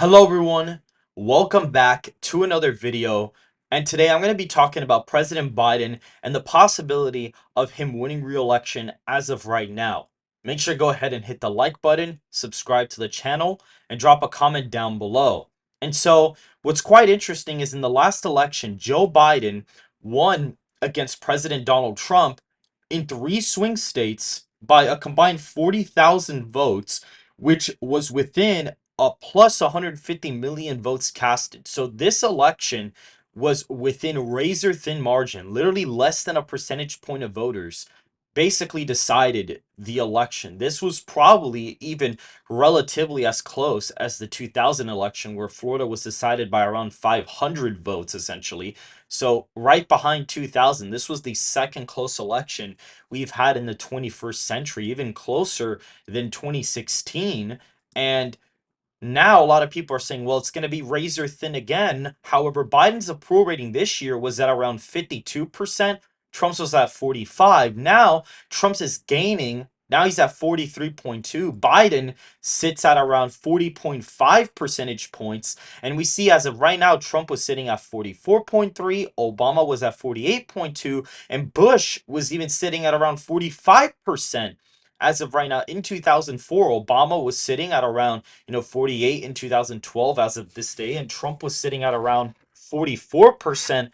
Hello everyone, welcome back to another video, and today I'm going to be talking about President Biden and the possibility of him winning re-election as of right now. Make sure to go ahead and hit the like button, subscribe to the channel, and drop a comment down below. And so, what's quite interesting is in the last election, Joe Biden won against President Donald Trump in 3 swing states by a combined 40,000 votes, which was within a plus 150 million votes casted. So this election was within razor thin margin, literally less than a percentage point of voters basically decided the election. This was probably even relatively as close as the 2000 election, where Florida was decided by around 500 votes essentially. So right behind 2000, this was the second close election we've had in the 21st century, even closer than 2016. And now a lot of people are saying, well, it's going to be razor thin again. However, Biden's approval rating this year was at around 52%. Trump's was at 45. Now Trump's is gaining. Now he's at 43.2. Biden sits at around 40.5 percentage points. And we see as of right now, Trump was sitting at 44.3. Obama was at 48.2. And Bush was even sitting at around 45%. As of right now, in 2004, Obama was sitting at around 48 in 2012 as of this day, and Trump was sitting at around 44%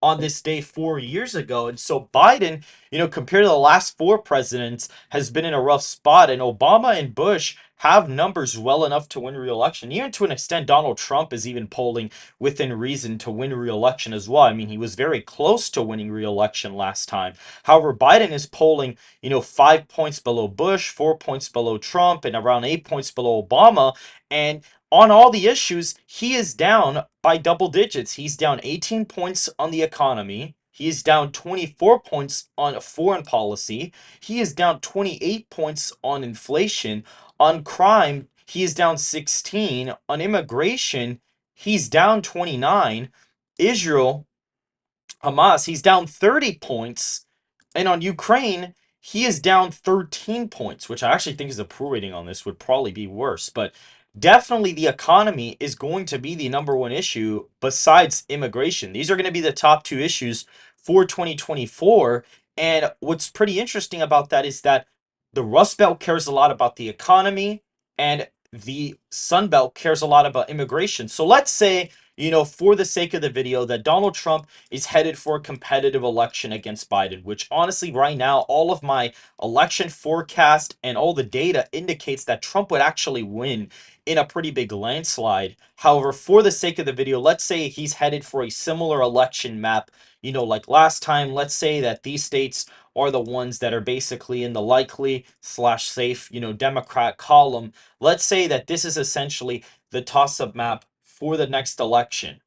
on this day 4 years ago. And so Biden, compared to the last four presidents, has been in a rough spot. And Obama and Bush have numbers well enough to win re-election. Even to an extent, Donald Trump is even polling within reason to win re-election as well. I mean, he was very close to winning re-election last time. However, Biden is polling, 5 points below Bush, 4 points below Trump, and around 8 points below Obama. And on all the issues, he is down by double digits. He's down 18 points on the economy. He is down 24 points on foreign policy. He is down 28 points on inflation. On crime, he is down 16. On immigration, he's down 29. Israel, Hamas, he's down 30 points. And on Ukraine, he is down 13 points, which I actually think is a approval rating on this would probably be worse. But definitely the economy is going to be the number one issue besides immigration. These are going to be the top two issues for 2024. And what's pretty interesting about that is that the Rust Belt cares a lot about the economy and the Sun Belt cares a lot about immigration. So let's say, for the sake of the video, that Donald Trump is headed for a competitive election against Biden, which honestly, right now, all of my election forecast and all the data indicates that Trump would actually win in a pretty big landslide. However, for the sake of the video, let's say he's headed for a similar election map, like last time. Let's say that these states are the ones that are basically in the likely slash safe, Democrat column. Let's say that this is essentially the toss-up map for the next election.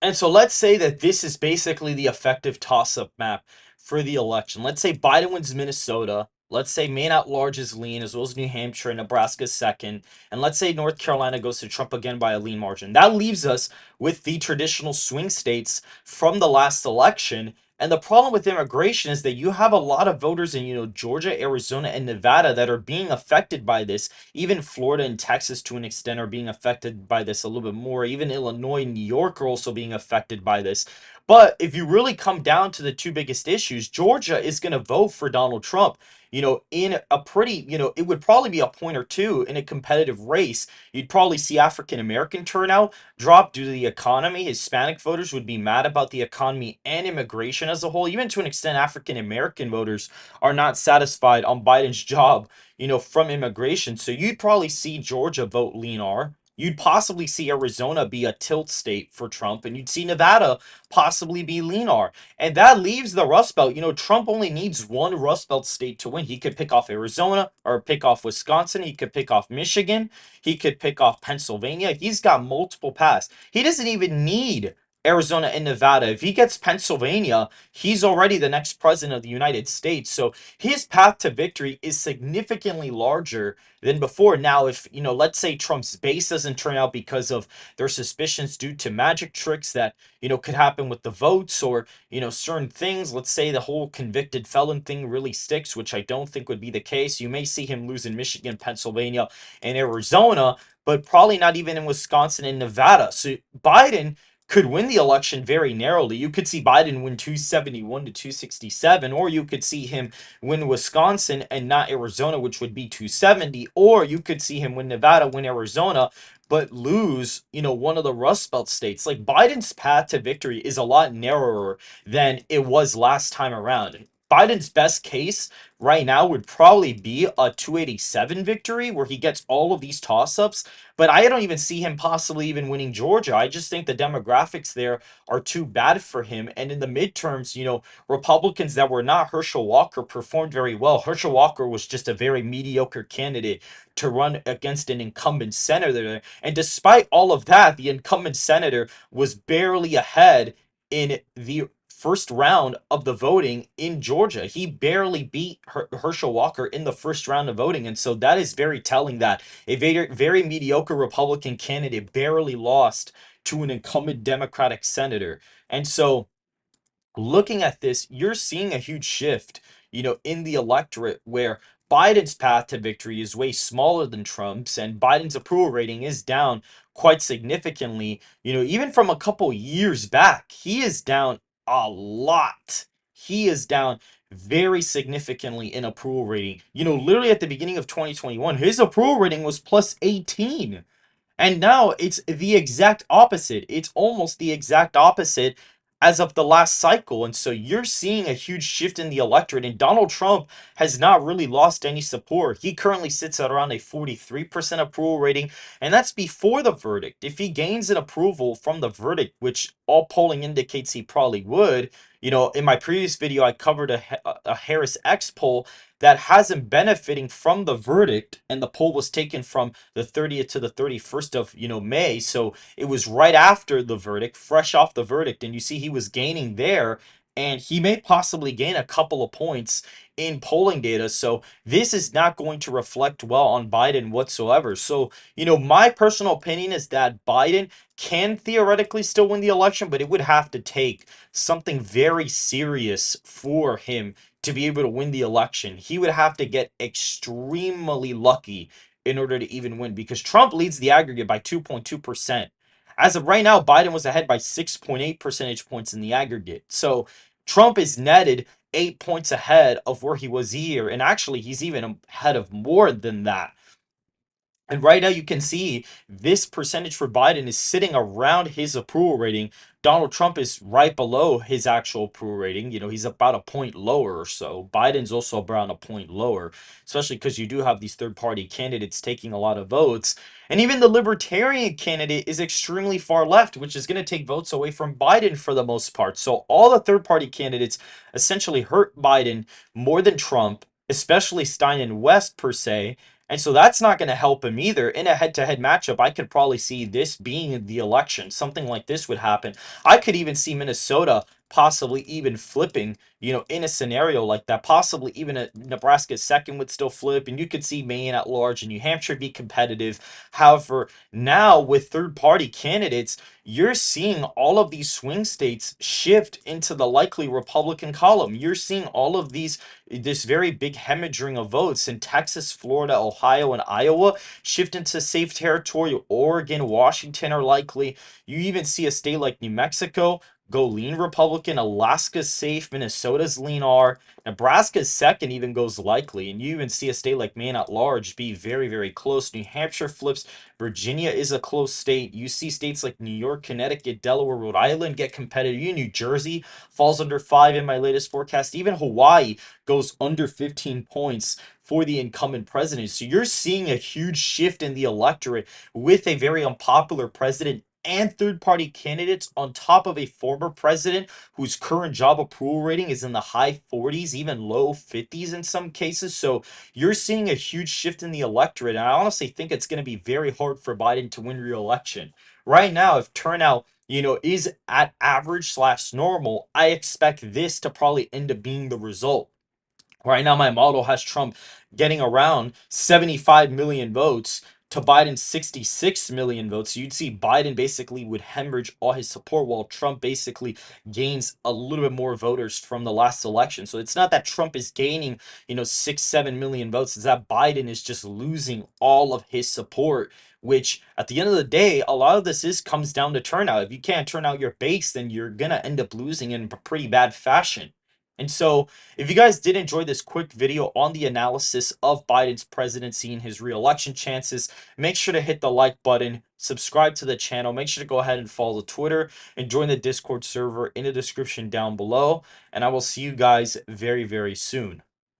And so let's say that this is basically the effective toss-up map for the election. Let's say Biden wins Minnesota. Let's say Maine at large is lean, as well as New Hampshire and Nebraska second. And let's say North Carolina goes to Trump again by a lean margin. That leaves us with the traditional swing states from the last election. And the problem with immigration is that you have a lot of voters in, Georgia, Arizona, and Nevada that are being affected by this. Even Florida and Texas, to an extent, are being affected by this a little bit more. Even Illinois and New York are also being affected by this. But if you really come down to the two biggest issues, Georgia is going to vote for Donald Trump. In a pretty, it would probably be a point or two in a competitive race. You'd probably see African American turnout drop due to the economy. Hispanic voters would be mad about the economy and immigration as a whole. Even to an extent, African American voters are not satisfied on Biden's job, from immigration. So you'd probably see Georgia vote lean R. You'd possibly see Arizona be a tilt state for Trump, and you'd see Nevada possibly be lean R. And that leaves the Rust Belt. Trump only needs one Rust Belt state to win. He could pick off Arizona or pick off Wisconsin. He could pick off Michigan. He could pick off Pennsylvania. He's got multiple paths. He doesn't even need Arizona and Nevada. If he gets Pennsylvania, he's already the next president of the United States. So his path to victory is significantly larger than before. Now, if, let's say Trump's base doesn't turn out because of their suspicions due to magic tricks that, could happen with the votes or, certain things. Let's say the whole convicted felon thing really sticks, which I don't think would be the case. You may see him lose in Michigan, Pennsylvania, and Arizona. but probably not even in Wisconsin and Nevada. So Biden could win the election very narrowly. You could see Biden win 271 to 267, or you could see him win Wisconsin and not Arizona, which would be 270, or you could see him win Nevada, win Arizona, but lose, one of the Rust Belt states. Like Biden's path to victory is a lot narrower than it was last time around. Biden's best case right now would probably be a 287 victory where he gets all of these toss ups. But I don't even see him possibly even winning Georgia. I just think the demographics there are too bad for him. And in the midterms, Republicans that were not Herschel Walker performed very well. Herschel Walker was just a very mediocre candidate to run against an incumbent senator. And despite all of that, the incumbent senator was barely ahead in the first round of the voting in Georgia. He barely beat Herschel Walker in the first round of voting. And so that is very telling that a very mediocre Republican candidate barely lost to an incumbent Democratic senator. And so looking at this, you're seeing a huge shift, in the electorate where Biden's path to victory is way smaller than Trump's, and Biden's approval rating is down quite significantly. Even from a couple years back, he is down a lot. He is down very significantly in approval rating. Literally at the beginning of 2021, his approval rating was plus 18. And now it's the exact opposite. It's almost the exact opposite as of the last cycle. And so you're seeing a huge shift in the electorate. And Donald Trump has not really lost any support. He currently sits at around a 43% approval rating. And that's before the verdict. If he gains an approval from the verdict, which all polling indicates he probably would, in my previous video, I covered a Harris X poll that has him benefiting from the verdict, and the poll was taken from the 30th to the 31st of May. So it was right after the verdict, fresh off the verdict, and you see he was gaining there, and he may possibly gain a couple of points in polling data. So this is not going to reflect well on Biden whatsoever. So my personal opinion is that Biden can theoretically still win the election, but it would have to take something very serious for him to be able to win the election. He would have to get extremely lucky in order to even win, because Trump leads the aggregate by 2.2%. As of right now, Biden was ahead by 6.8 percentage points in the aggregate. So Trump is netted 8 points ahead of where he was here, and actually he's even ahead of more than that. And right now you can see this percentage for Biden is sitting around his approval rating. Donald Trump is right below his actual approval rating. He's about a point lower or so. Biden's also around a point lower, especially because you do have these third-party candidates taking a lot of votes. And even the Libertarian candidate is extremely far left, which is going to take votes away from Biden for the most part. So all the third-party candidates essentially hurt Biden more than Trump, especially Stein and West per se. And so that's not going to help him either. In a head-to-head matchup, I could probably see this being the election. Something like this would happen. I could even see Minnesota possibly even flipping, in a scenario like that. Possibly even a Nebraska's second would still flip, and you could see Maine at large and New Hampshire be competitive. However, now with third-party candidates, you're seeing all of these swing states shift into the likely Republican column. You're seeing all of this very big hemorrhaging of votes in Texas, Florida, Ohio, and Iowa shift into safe territory. Oregon, Washington are likely. You even see a state like New Mexico go lean Republican. Alaska's safe. Minnesota's lean R. Nebraska's second even goes likely. And you even see a state like Maine at large be very, very close. New Hampshire flips. Virginia is a close state. You see states like New York, Connecticut, Delaware, Rhode Island get competitive. New Jersey falls under 5 in my latest forecast. Even Hawaii goes under 15 points for the incumbent president. So you're seeing a huge shift in the electorate with a very unpopular president and third-party candidates on top of a former president whose current job approval rating is in the high 40s, even low 50s in some cases. So you're seeing a huge shift in the electorate, and I honestly think it's going to be very hard for Biden to win re-election. Right now, if turnout is at average slash normal, I expect this to probably end up being the result. Right now, my model has Trump getting around 75 million votes, to Biden's 66 million votes. So you'd see Biden basically would hemorrhage all his support while Trump basically gains a little bit more voters from the last election. So it's not that Trump is gaining, 6, 7 million votes. It's that Biden is just losing all of his support, which at the end of the day, a lot of this comes down to turnout. If you can't turn out your base, then you're going to end up losing in pretty bad fashion. And so, if you guys did enjoy this quick video on the analysis of Biden's presidency and his re-election chances, make sure to hit the like button, subscribe to the channel, make sure to go ahead and follow the Twitter, and join the Discord server in the description down below. And I will see you guys very, very soon.